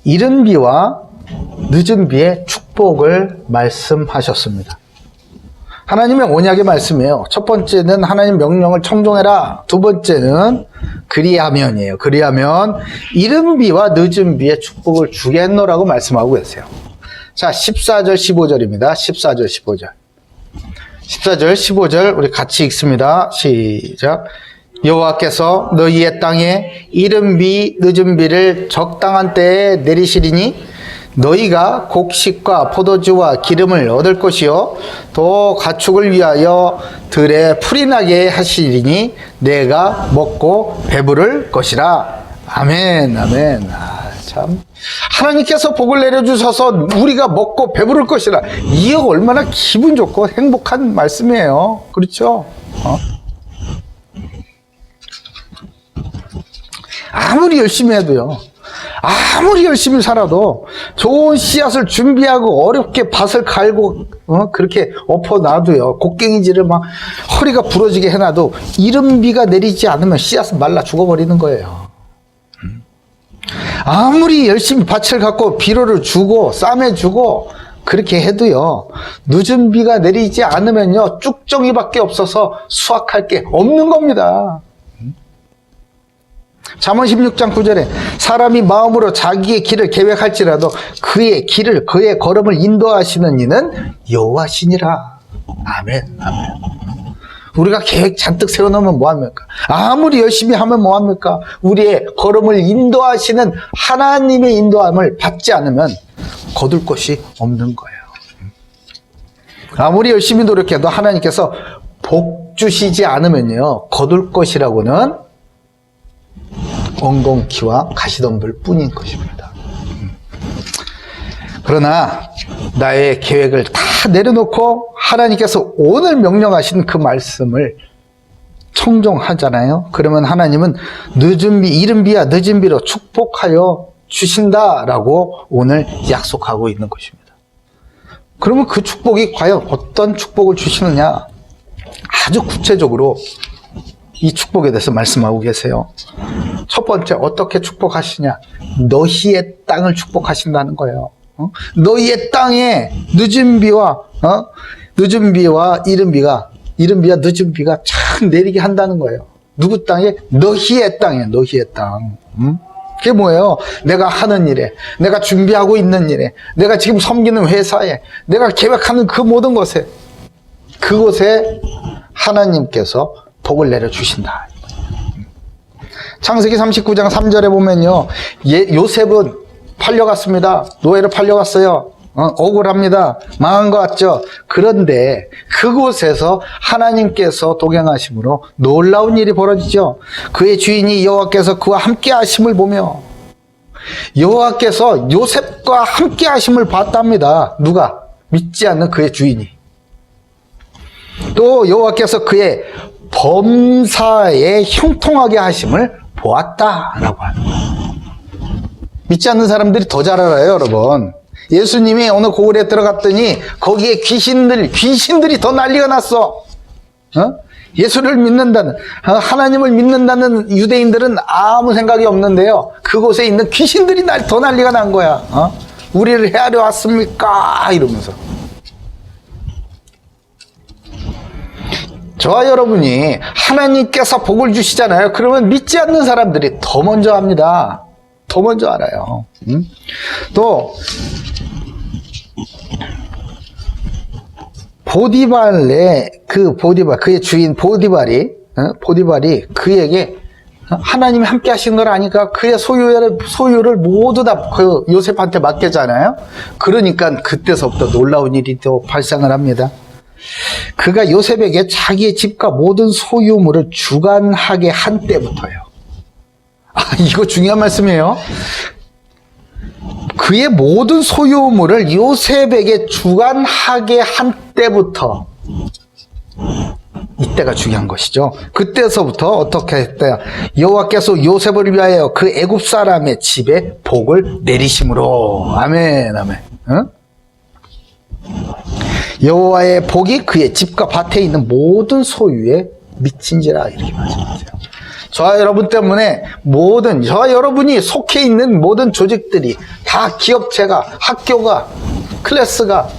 이른 비와 늦은 비의 축복을 말씀하셨습니다. 하나님의 언약의 말씀이에요. 첫 번째는 하나님 명령을 청종해라. 두 번째는 그리하면이에요. 그리하면 이른 비와 늦은 비의 축복을 주겠노라고 말씀하고 계세요. 자, 14절 15절입니다. 14절 15절. 14절 15절 우리 같이 읽습니다. 시작. 여호와께서 너희의 땅에 이른 비 늦은 비를 적당한 때에 내리시리니 너희가 곡식과 포도주와 기름을 얻을 것이요 또 가축을 위하여 들에 풀이 나게 하시리니 내가 먹고 배부를 것이라. 아멘. 아멘. 참 하나님께서 복을 내려주셔서 우리가 먹고 배부를 것이라. 이게 얼마나 기분 좋고 행복한 말씀이에요. 그렇죠? 아무리 열심히 해도요, 아무리 열심히 살아도 좋은 씨앗을 준비하고 어렵게 밭을 갈고 그렇게 엎어놔도요, 곡괭이질을 막 허리가 부러지게 해놔도 이른 비가 내리지 않으면 씨앗은 말라 죽어버리는 거예요. 아무리 열심히 밭을 갖고 비료를 주고 쌈해주고 그렇게 해도요, 늦은 비가 내리지 않으면요 쭉정이밖에 없어서 수확할 게 없는 겁니다. 잠언 16장 9절에 사람이 마음으로 자기의 길을 계획할지라도 그의 길을 그의 걸음을 인도하시는 이는 여호와시니라. 아멘. 아멘. 우리가 계획 잔뜩 세워놓으면 뭐합니까? 아무리 열심히 하면 뭐합니까? 우리의 걸음을 인도하시는 하나님의 인도함을 받지 않으면 거둘 것이 없는 거예요. 아무리 열심히 노력해도 하나님께서 복 주시지 않으면요 거둘 것이라고는 엉겅퀴와 가시덤불 뿐인 것입니다. 그러나 나의 계획을 다 내려놓고 하나님께서 오늘 명령하신 그 말씀을 청종하잖아요. 그러면 하나님은 늦은 비, 이른 비와 늦은 비로 축복하여 주신다라고 오늘 약속하고 있는 것입니다. 그러면 그 축복이 과연 어떤 축복을 주시느냐? 아주 구체적으로 이 축복에 대해서 말씀하고 계세요. 첫 번째, 어떻게 축복하시냐? 너희의 땅을 축복하신다는 거예요. 너희의 땅에 늦은 비와 이른 비와 늦은 비가 참 내리게 한다는 거예요. 누구 땅에? 너희의 땅이에요. 너희의 땅. 그게 뭐예요? 내가 하는 일에, 내가 준비하고 있는 일에, 내가 지금 섬기는 회사에, 내가 계획하는 그 모든 것에, 그곳에 하나님께서 복을 내려주신다. 창세기 39장 3절에 보면요, 요셉은 팔려갔습니다. 노예로 팔려갔어요. 억울합니다. 망한 것 같죠? 그런데 그곳에서 하나님께서 동행하심으로 놀라운 일이 벌어지죠. 그의 주인이 여호와께서 그와 함께 하심을 보며, 여호와께서 요셉과 함께 하심을 봤답니다. 누가? 믿지 않는 그의 주인이. 또 여호와께서 그의 범사에 형통하게 하심을 보았다라고 하는 거예요. 믿지 않는 사람들이 더 잘 알아요, 여러분. 예수님이 어느 고을에 들어갔더니 거기에 귀신들이 더 난리가 났어. 예수를 믿는다는, 하나님을 믿는다는 유대인들은 아무 생각이 없는데요, 그곳에 있는 귀신들이 더 난리가 난 거야. 우리를 헤아려 왔습니까? 이러면서. 저와 여러분이 하나님께서 복을 주시잖아요. 그러면 믿지 않는 사람들이 더 먼저 합니다. 더 먼저 알아요. 또 그의 주인 보디발이 그에게 하나님이 함께 하신 걸 아니까 그의 소유를 모두 다 그 요셉한테 맡겼잖아요. 그러니까 그때서부터 놀라운 일이 또 발생을 합니다. 그가 요셉에게 자기의 집과 모든 소유물을 주관하게 한 때부터요. 이거 중요한 말씀이에요. 그의 모든 소유물을 요셉에게 주관하게 한 때부터, 이때가 중요한 것이죠. 그때서부터 어떻게 했대요? 여호와께서 요셉을 위하여 그 애굽 사람의 집에 복을 내리심으로. 아멘, 아멘. 여호와의 복이 그의 집과 밭에 있는 모든 소유에 미친지라, 이렇게 말씀하세요. 저와 여러분 때문에 저와 여러분이 속해 있는 모든 조직들이 다 기업체가, 학교가, 클래스가,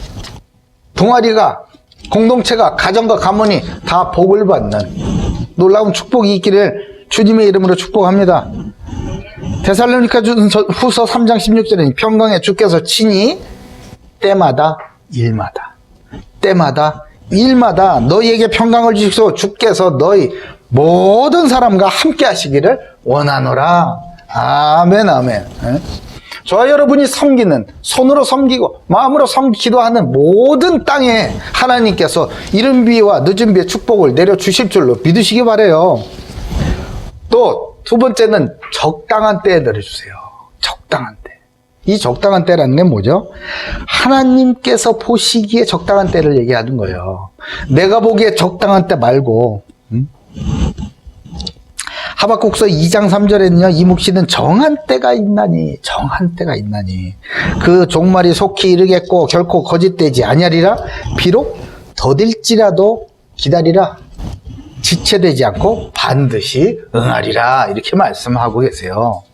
동아리가, 공동체가, 가정과 가문이 다 복을 받는 놀라운 축복이 있기를 주님의 이름으로 축복합니다. 데살로니가 후서 3장 16절에 평강에 주께서 친히 때마다 일마다 너희에게 평강을 주시고 주께서 너희 모든 사람과 함께 하시기를 원하노라. 아멘, 아멘. 저와 여러분이 섬기는, 손으로 섬기고 마음으로 기도하는 모든 땅에 하나님께서 이른 비와 늦은 비의 축복을 내려주실 줄로 믿으시기 바라요. 또 두 번째는 적당한 때에 내려주세요. 적당한 때. 이 적당한 때라는 게 뭐죠? 하나님께서 보시기에 적당한 때를 얘기하는 거예요. 내가 보기에 적당한 때 말고. 하박국서 2장 3절에는요, 이묵시는 정한 때가 있나니 그 종말이 속히 이르겠고 결코 거짓되지 아니하리라. 비록 더딜지라도 기다리라. 지체되지 않고 반드시 응하리라. 이렇게 말씀하고 계세요.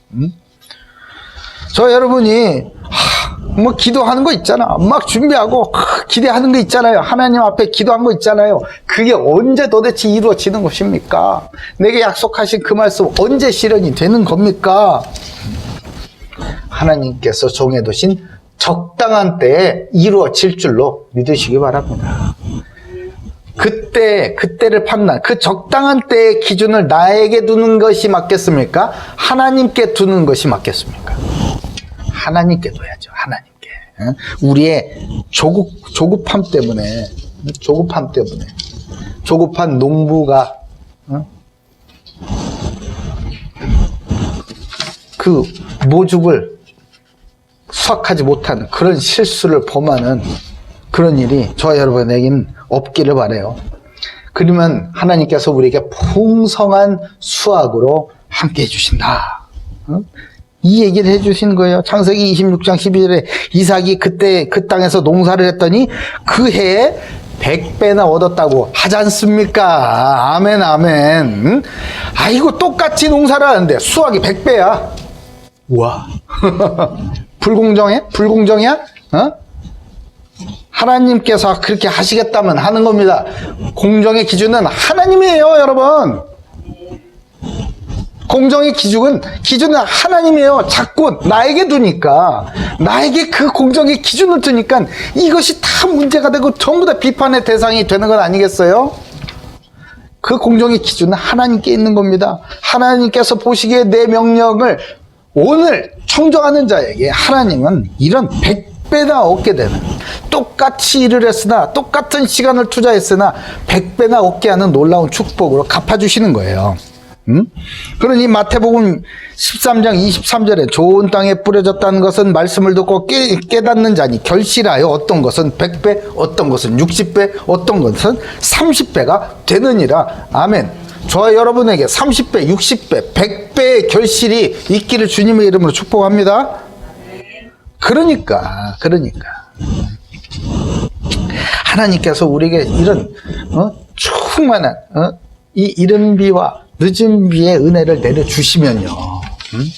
저 여러분이 뭐 기도하는 거 있잖아. 막 준비하고 기대하는 거 있잖아요. 하나님 앞에 기도한 거 있잖아요. 그게 언제 도대체 이루어지는 것입니까? 내게 약속하신 그 말씀 언제 실현이 되는 겁니까? 하나님께서 정해두신 적당한 때에 이루어질 줄로 믿으시기 바랍니다. 그때를 판단, 그 적당한 때의 기준을 나에게 두는 것이 맞겠습니까? 하나님께 두는 것이 맞겠습니까? 하나님께 둬야죠. 하나님께. 우리의 조급함 때문에 조급한 농부가 그 모죽을 수확하지 못하는 그런 실수를 범하는 그런 일이 저와 여러분에게는 없기를 바라요. 그러면 하나님께서 우리에게 풍성한 수확으로 함께 해주신다. 이 얘기를 해주신 거예요. 창세기 26장 12절에 이삭이 그때 그 땅에서 농사를 했더니 그 해에 100배나 얻었다고 하지 않습니까? 아멘, 아멘. 아이고, 똑같이 농사를 하는데 수확이 100배야. 우와. 불공정해? 불공정이야? 하나님께서 그렇게 하시겠다면 하는 겁니다. 공정의 기준은 하나님이에요, 여러분. 공정의 기준은 하나님이에요. 자꾸 나에게 두니까, 나에게 그 공정의 기준을 두니까 이것이 다 문제가 되고 전부 다 비판의 대상이 되는 건 아니겠어요? 그 공정의 기준은 하나님께 있는 겁니다. 하나님께서 보시기에 내 명령을 오늘 청정하는 자에게 하나님은 이런 100배나 얻게 되는, 똑같이 일을 했으나 똑같은 시간을 투자했으나 100배나 얻게 하는 놀라운 축복으로 갚아주시는 거예요. 그러니 마태복음 13장 23절에 좋은 땅에 뿌려졌다는 것은 말씀을 듣고 깨닫는 자니 결실하여 어떤 것은 100배, 어떤 것은 60배, 어떤 것은 30배가 되느니라. 아멘. 저와 여러분에게 30배, 60배, 100배의 결실이 있기를 주님의 이름으로 축복합니다. 그러니까 하나님께서 우리에게 이런 충만한 이 이른 비와 늦은 비의 은혜를 내려주시면요,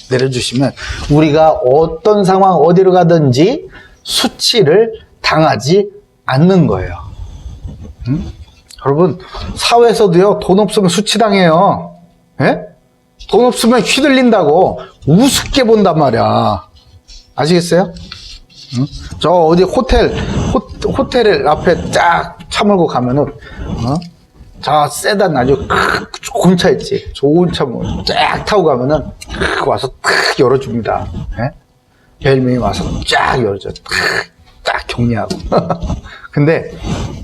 내려주시면 우리가 어떤 상황 어디로 가든지 수치를 당하지 않는 거예요. 여러분, 사회에서도요, 돈 없으면 수치당해요. 예? 돈 없으면 휘둘린다고 우습게 본단 말이야. 아시겠어요? 저 어디 호텔 앞에 쫙 차 몰고 가면은, 저 세단 아주 좋은 차 있지. 좋은 차 쫙 타고 가면은 와서 탁 열어줍니다. 예? 벨명이 와서 쫙 열어줘. 딱 격리하고. 근데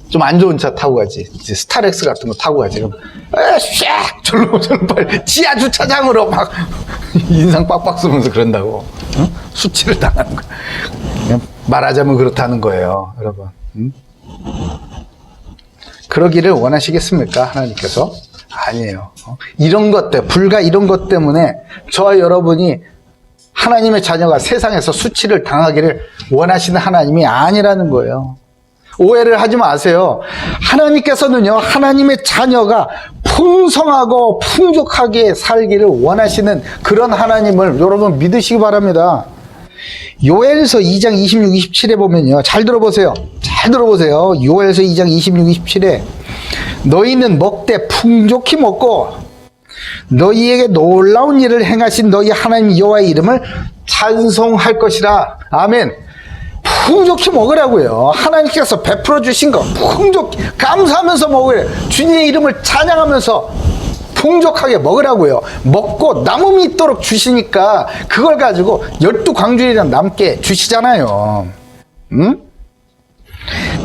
좀 안 좋은 차 타고 가지. 스타렉스 같은 거 타고 가지. 그럼 샥 절로 빨리 지하 주차장으로 막 인상 빡빡 쓰면서 그런다고. 수치를 당하는 거야. 그냥 말하자면 그렇다는 거예요, 여러분. 그러기를 원하시겠습니까, 하나님께서? 아니에요. 이런 것 때문에, 불과 이런 것 때문에 저와 여러분이 하나님의 자녀가 세상에서 수치를 당하기를 원하시는 하나님이 아니라는 거예요. 오해를 하지 마세요. 하나님께서는요, 하나님의 자녀가 풍성하고 풍족하게 살기를 원하시는 그런 하나님을 여러분 믿으시기 바랍니다. 요엘서 2장 26, 27에 보면요. 잘 들어보세요. 잘 들어보세요. 요엘서 2장 26, 27에 너희는 먹되 풍족히 먹고 너희에게 놀라운 일을 행하신 너희 하나님 여호와의 이름을 찬송할 것이라. 아멘. 풍족히 먹으라고요. 하나님께서 베풀어 주신 거 풍족히 감사하면서 먹으래요. 주님의 이름을 찬양하면서 풍족하게 먹으라고요. 먹고 남음이 있도록 주시니까 그걸 가지고 12광주리랑 남게 주시잖아요. 응?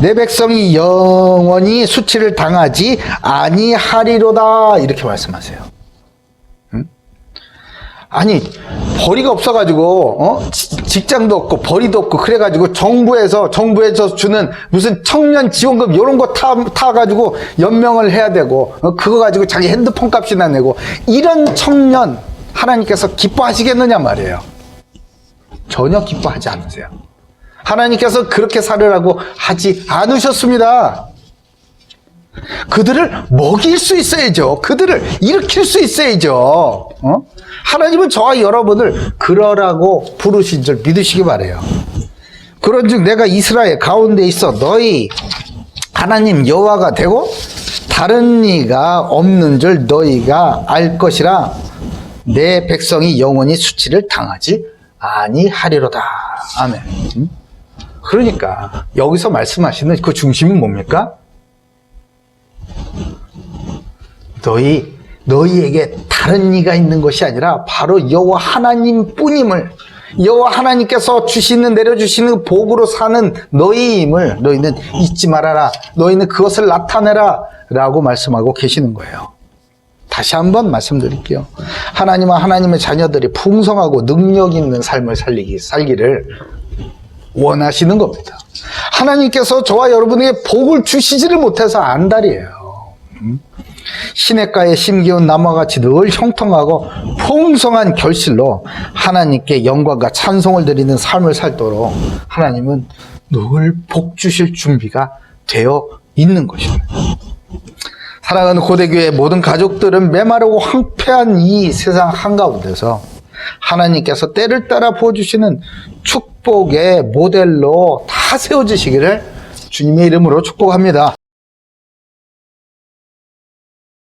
내 백성이 영원히 수치를 당하지 아니하리로다 이렇게 말씀하세요. 응? 아니 벌이가 없어가지고 직장도 없고 벌이도 없고 그래가지고 정부에서 주는 무슨 청년 지원금 이런 거 타가지고 연명을 해야 되고 그거 가지고 자기 핸드폰 값이나 내고 이런 청년 하나님께서 기뻐하시겠느냐 말이에요. 전혀 기뻐하지 않으세요. 하나님께서 그렇게 살으라고 하지 않으셨습니다. 그들을 먹일 수 있어야죠. 그들을 일으킬 수 있어야죠. 하나님은 저와 여러분을 그러라고 부르신 줄 믿으시기 바라요. 그런즉 내가 이스라엘 가운데 있어 너희 하나님 여호와가 되고 다른 이가 없는 줄 너희가 알 것이라. 내 백성이 영원히 수치를 당하지 아니하리로다. 아멘. 그러니까 여기서 말씀하시는 그 중심은 뭡니까? 너희에게 다른 이가 있는 것이 아니라 바로 여호와 하나님뿐임을, 여호와 하나님께서 내려주시는 복으로 사는 너희임을 너희는 잊지 말아라. 너희는 그것을 나타내라 라고 말씀하고 계시는 거예요. 다시 한번 말씀드릴게요. 하나님과 하나님의 자녀들이 풍성하고 능력 있는 삶을 살기를 원하시는 겁니다. 하나님께서 저와 여러분에게 복을 주시지를 못해서 안달이에요. 시냇가에 심기운 나무와 같이 늘 형통하고 풍성한 결실로 하나님께 영광과 찬송을 드리는 삶을 살도록 하나님은 늘 복 주실 준비가 되어 있는 것입니다. 사랑하는 고대교회 모든 가족들은 메마르고 황폐한 이 세상 한가운데서 하나님께서 때를 따라 부어주시는 축복의 모델로 다 세워지시기를 주님의 이름으로 축복합니다.